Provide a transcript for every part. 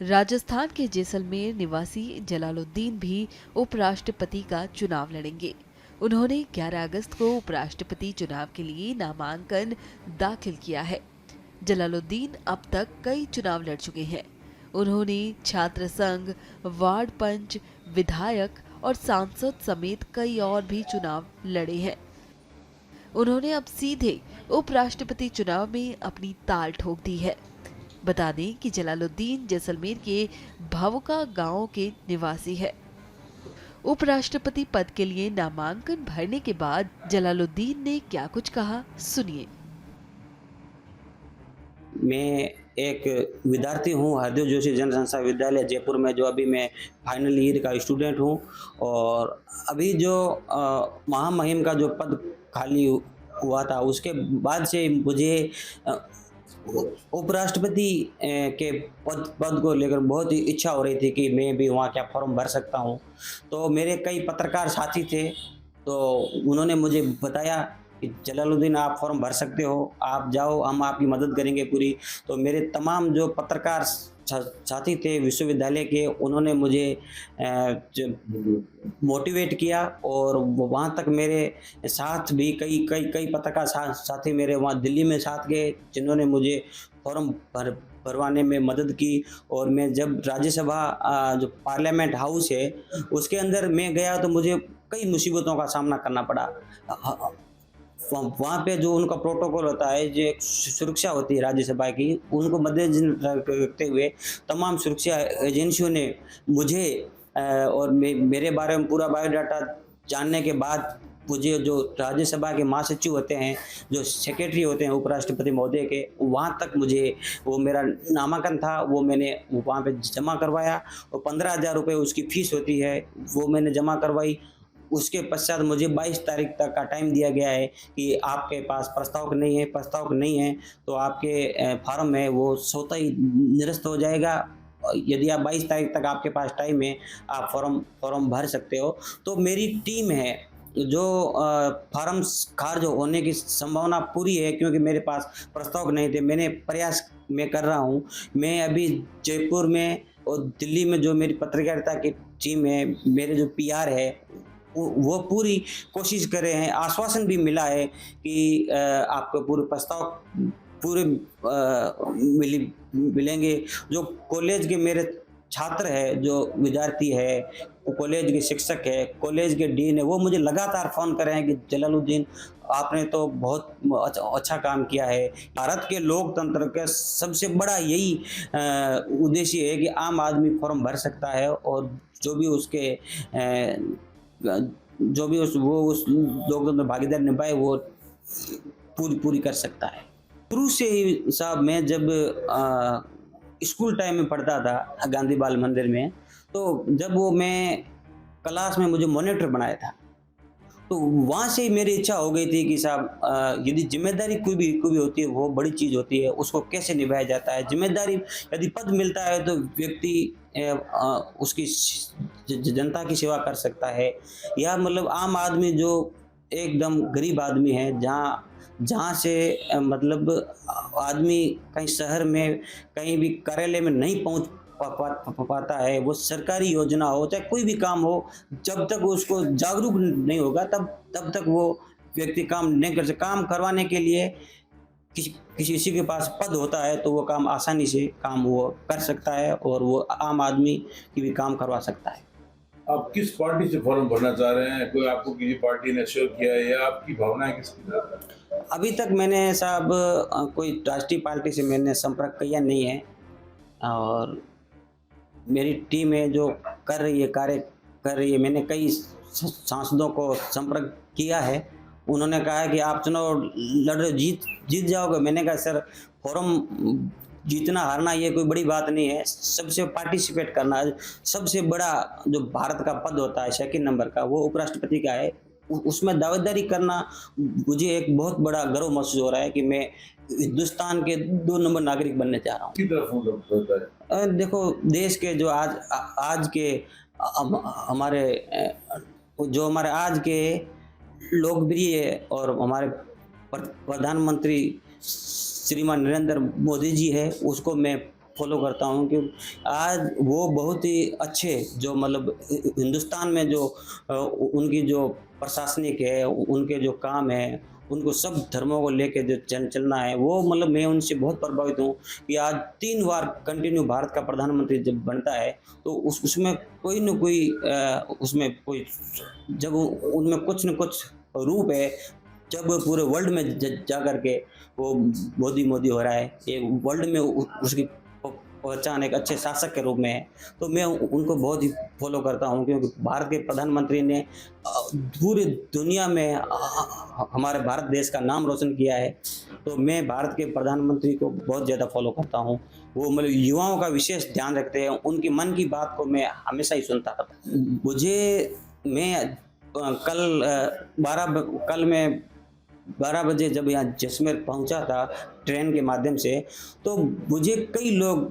राजस्थान के जैसलमेर निवासी जलालुद्दीन भी उपराष्ट्रपति का चुनाव लड़ेंगे। उन्होंने 11 अगस्त को उपराष्ट्रपति चुनाव के लिए नामांकन दाखिल किया है। जलालुद्दीन अब तक कई चुनाव लड़ चुके हैं। उन्होंने छात्र संघ, वार्ड पंच, विधायक और सांसद समेत कई और भी चुनाव लड़े हैं। उन्होंने अब सीधे उपराष्ट्रपति चुनाव में अपनी ताल ठोक दी है। बता दें कि जलालुद्दीन जैसलमेर के भावुका गांव के निवासी है। उपराष्ट्रपति पद के लिए नामांकन भरने के बाद जलालुद्दीन ने क्या कुछ कहा, सुनिए। मैं एक विद्यार्थी हूँ हरदेव जोशी जन संस्था विद्यालय जयपुर में, जो अभी मैं फाइनल ईयर का स्टूडेंट हूँ। और अभी जो महामहिम का जो पद खाली हुआ था, उसके बाद से मुझे उपराष्ट्रपति के पद को लेकर बहुत ही इच्छा हो रही थी कि मैं भी वहाँ क्या फॉर्म भर सकता हूँ। तो मेरे कई पत्रकार साथी थे, तो उन्होंने मुझे बताया कि जलालुद्दीन आप फॉर्म भर सकते हो, आप जाओ, हम आपकी मदद करेंगे पूरी। तो मेरे तमाम जो पत्रकार साथी थे विश्वविद्यालय के, उन्होंने मुझे मोटिवेट किया और वहाँ तक मेरे साथ भी कई कई कई पत्रकार साथी मेरे वहाँ दिल्ली में साथ गए, जिन्होंने मुझे फॉर्म भरवाने में मदद की। और मैं जब राज्यसभा जो पार्लियामेंट हाउस है उसके अंदर मैं गया, तो मुझे कई मुसीबतों का सामना करना पड़ा। वहाँ पे जो उनका प्रोटोकॉल होता है, जो एक सुरक्षा होती है राज्यसभा की, उनको मद्देनजर रखते हुए तमाम सुरक्षा एजेंसियों ने मुझे और मेरे बारे में पूरा बायोडाटा जानने के बाद मुझे जो राज्यसभा के महासचिव होते हैं, जो सेक्रेटरी होते हैं उपराष्ट्रपति महोदय के, वहाँ तक मुझे वो मेरा नामांकन था वो मैंने वहाँ पे जमा करवाया। और 15,000 रुपये उसकी फ़ीस होती है, वो मैंने जमा करवाई। उसके पश्चात मुझे 22 तारीख तक का टाइम दिया गया है कि आपके पास प्रस्तावक नहीं है तो आपके फार्म है वो स्वतः ही निरस्त हो जाएगा। यदि आप 22 तारीख तक आपके पास टाइम है, आप फॉर्म भर सकते हो। तो मेरी टीम है जो फार्म खारिज होने की संभावना पूरी है, क्योंकि मेरे पास प्रस्तावक नहीं थे। मैंने प्रयास मैं कर रहा हूँ। मैं अभी जयपुर में और दिल्ली में जो मेरी पत्रकारिता की टीम है, मेरे जो पीआर है, वो पूरी कोशिश कर रहे हैं। आश्वासन भी मिला है कि आपको पूरे प्रस्ताव पूरे मिलेंगे। जो कॉलेज के मेरे छात्र है, जो विद्यार्थी है, कॉलेज के शिक्षक है, कॉलेज के डीन है, वो मुझे लगातार फ़ोन कर रहे हैं कि जलालुद्दीन आपने तो बहुत अच्छा काम किया है। भारत के लोकतंत्र का सबसे बड़ा यही उद्देश्य है कि आम आदमी फॉर्म भर सकता है और जो भी उसके उस लोकतंत्र में भागीदारी निभाए वो पूरी कर सकता है। शुरू से ही साहब, मैं जब स्कूल टाइम में पढ़ता था गांधी बाल मंदिर में, तो जब वो मैं क्लास में मुझे मॉनिटर बनाया था, तो वहाँ से ही मेरी इच्छा हो गई थी कि साहब यदि जिम्मेदारी कोई भी होती है वो बड़ी चीज़ होती है, उसको कैसे निभाया जाता है। जिम्मेदारी यदि पद मिलता है तो व्यक्ति उसकी जनता की सेवा कर सकता है, या मतलब आम आदमी जो एकदम गरीब आदमी है, जहाँ से मतलब आदमी कहीं शहर में कहीं भी कार्यालय में नहीं पहुँच पाता है, वो सरकारी योजना हो चाहे कोई भी काम हो, जब तक उसको जागरूक नहीं होगा तब तक वो व्यक्ति काम नहीं कर सकता। काम करवाने के लिए किसी के पास पद होता है तो वो काम आसानी से काम वो कर सकता है और वो आम आदमी की भी काम करवा सकता है। आप किस पार्टी से फॉर्म भरना चाह रहे हैं? कोई आपको किसी पार्टी ने श्योर किया है या आपकी भावनाएं किसकी तरफ है? अभी तक मैंने साहब कोई राष्ट्रीय पार्टी से मैंने संपर्क किया नहीं है, और मेरी टीम है जो कार्य कर रही है। मैंने कई सांसदों को संपर्क किया है, उन्होंने कहा है कि आप चुनाव लड़ रहे हो, जीत जाओगे। मैंने कहा सर, फॉर्म जीतना हारना ये कोई बड़ी बात नहीं है, सबसे पार्टिसिपेट करना। सबसे बड़ा जो भारत का पद होता है सेकंड नंबर का, वो उपराष्ट्रपति का है। उसमें दावेदारी करना मुझे एक बहुत बड़ा गर्व महसूस हो रहा है कि मैं हिंदुस्तान के 2 नंबर नागरिक बनने जा रहा हूँ। किस तरफ होता है? देखो, देश के जो आज के हमारे आज के लोकप्रिय और हमारे प्रधानमंत्री श्रीमान नरेंद्र मोदी जी है, उसको मैं फॉलो करता हूँ कि आज वो बहुत ही अच्छे जो मतलब हिंदुस्तान में जो उनकी जो प्रशासनिक है, उनके जो काम है, उनको सब धर्मों को लेके जो चलना है, वो मतलब मैं उनसे बहुत प्रभावित हूँ कि आज 3 बार कंटिन्यू भारत का प्रधानमंत्री जब बनता है, तो उसमें कोई न कोई उसमें कोई जब उनमें कुछ न कुछ रूप है, जब पूरे वर्ल्ड में जा कर के वो मोदी हो रहा है, ये वर्ल्ड में उसकी पहचान एक अच्छे शासक के रूप में है, तो मैं उनको बहुत ही फॉलो करता हूँ क्योंकि भारत के प्रधानमंत्री ने पूरी दुनिया में हमारे भारत देश का नाम रोशन किया है। तो मैं भारत के प्रधानमंत्री को बहुत ज़्यादा फॉलो करता हूँ। वो मतलब युवाओं का विशेष ध्यान रखते हैं, उनकी मन की बात को मैं हमेशा ही सुनता था। मैं कल मैं 12 बजे जब यहाँ जैसलमेर पहुँचा था ट्रेन के माध्यम से, तो मुझे कई लोग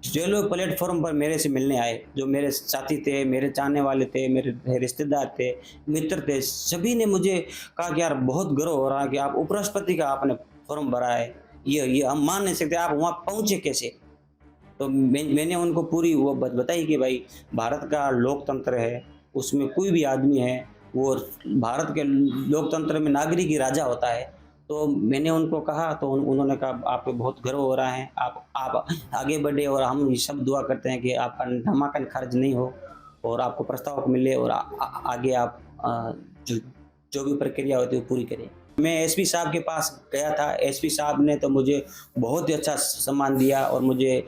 रेलवे प्लेटफॉर्म पर मेरे से मिलने आए, जो मेरे साथी थे, मेरे चाहने वाले थे, मेरे रिश्तेदार थे, मित्र थे। सभी ने मुझे कहा कि यार बहुत गर्व हो रहा है कि आप उपराष्ट्रपति का आपने फॉर्म भरा है, ये हम मान नहीं सकते, आप वहाँ पहुँचे कैसे? तो मैंने उनको पूरी वो बताई कि भाई भारत का लोकतंत्र है, उसमें कोई भी आदमी है, वो भारत के लोकतंत्र में नागरिक ही राजा होता है। तो मैंने उनको कहा, तो उन्होंने कहा आपको बहुत गर्व हो रहा है, आप आगे बढ़े और हम ये सब दुआ करते हैं कि आपका नामांकन खारिज नहीं हो और आपको प्रस्ताव मिले और आगे आप जो भी प्रक्रिया होती है वो पूरी करें। मैं एसपी साहब के पास गया था, एसपी साहब ने तो मुझे बहुत ही अच्छा सम्मान दिया और मुझे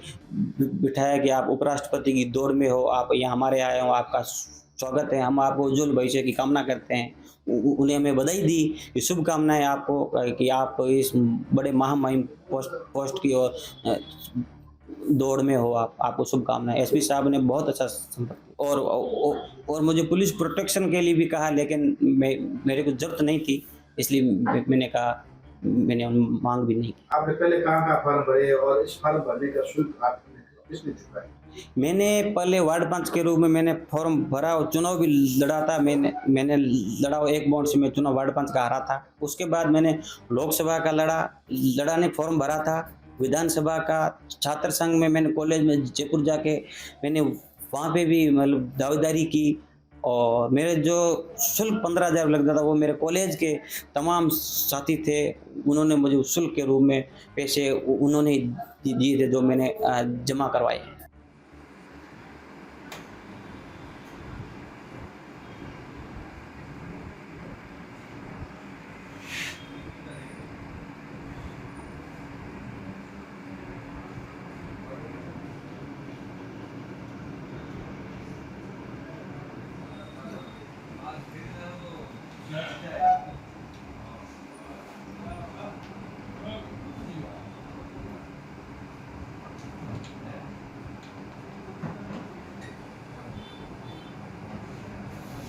बिठाया कि आप उपराष्ट्रपति की दौड़ में हो, आप यहाँ हमारे आए हो, आपका स्वागत है, हम आपको उज्जवल भविष्य की कामना करते हैं। उन्हें हमें बधाई दी कि शुभकामनाएं आपको कि आप इस बड़े महामहिम पोस्ट की ओर दौड़ में हो, आपको शुभकामनाएं। एसपी साहब ने बहुत अच्छा संपर्क और मुझे पुलिस प्रोटेक्शन के लिए भी कहा, लेकिन मेरे को जरूरत नहीं थी, इसलिए मैंने कहा, मैंने मांग भी नहीं की। आपने पहले कहाँ फॉर्म भरे और इस फॉर्म भरने का शुल्क आपने किसने चुकाया? मैंने पहले वार्ड पंच के रूप में मैंने फॉर्म भरा और चुनाव भी लड़ा था। मैंने लड़ा, एक वोट से मैं चुनाव वार्ड पंच का हारा था। उसके बाद मैंने लोकसभा का लड़ा नहीं, फॉर्म भरा था। विधानसभा का छात्र संघ में मैंने कॉलेज में जयपुर जाके मैंने वहाँ पे भी मतलब दावेदारी की और मेरे जो शुल्क 15,000 लगता था वो मेरे कॉलेज के तमाम साथी थे, उन्होंने मुझे शुल्क के रूप में पैसे उन्होंने दिए थे जो मैंने जमा करवाए।